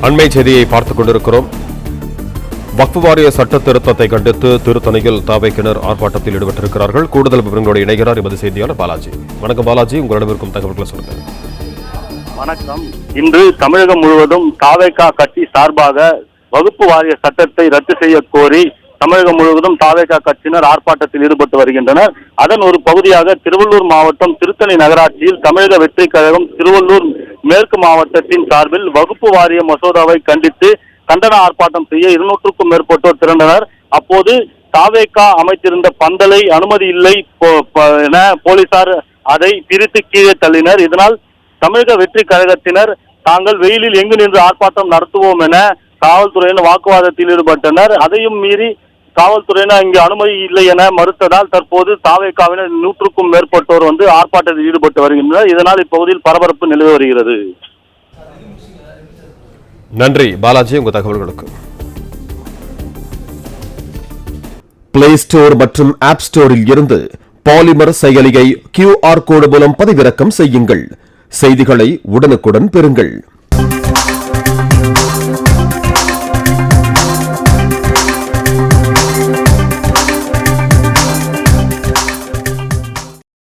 அண்மை செய்தியை பார்த்துக் கொண்டிருக்கிறோம். வக்ஃப் வாரிய சட்ட திருத்தத்தை கண்டித்து திருத்தணியில் தாவேக்கினர் ஆர்ப்பாட்டத்தில் ஈடுபட்டிருக்கிறார்கள். கூடுதல் விவரங்களோடு இணைகிறார் எமது செய்தியாளர் பாலாஜி. வணக்கம் பாலாஜி, உங்களிடம் இருக்கும் தகவல்களை சொல்லுங்கள். வணக்கம். இன்று தமிழகம் முழுவதும் தாவேகா கட்சி சார்பாக வகுப்பு வாரிய சட்டத்தை ரத்து செய்ய கோரி தமிழகம் முழுவதும் தாவேகா கட்சியினர் ஆர்ப்பாட்டத்தில் ஈடுபட்டு வருகின்றனர். அதன் ஒரு பகுதியாக திருவள்ளூர் மாவட்டம் திருத்தணி நகராட்சியில் தமிழக வெற்றி கழகம் திருவள்ளூர் மேற்கு மாவட்டத்தின் சார்பில் வகுப்பு வாரிய மசோதாவை கண்டித்து கண்டன ஆர்ப்பாட்டம் செய்ய 200க்கும் மேற்பட்டோர் திரண்டனர். அப்போது தாவேகா அமைத்திருந்த பந்தலை அனுமதி இல்லை என போலீசார் அதை பிரித்து கீழே தள்ளினர். இதனால் தமிழக வெற்றி கழகத்தினர் தாங்கள் வெயிலில் எங்கு நின்று ஆர்ப்பாட்டம் நடத்துவோம் என காவல்துறையினர் வாக்குவாதத்தில் ஈடுபட்டனர். அதையும் மீறி காவல்துறையினர் இங்கு அனுமதி இல்லை என மறுத்ததால் தற்போது தாவேகாவினர் 100க்கும் மேற்பட்டோர் ஆர்ப்பாட்டத்தில் ஈடுபட்டு வருகின்றனர். இதனால் இப்பகுதியில் பரபரப்பு நிலவி வருகிறது. நன்றி பாலாஜி, உங்க தகவல்களுக்கு. பிளே ஸ்டோர் மற்றும் ஆப் ஸ்டோரில் இருந்து பாலிமர் செயலியை QR கோடு மூலம் பதிவிறக்கம் செய்யுங்கள். செய்திகளை உடனுக்குடன் பெறுங்கள்.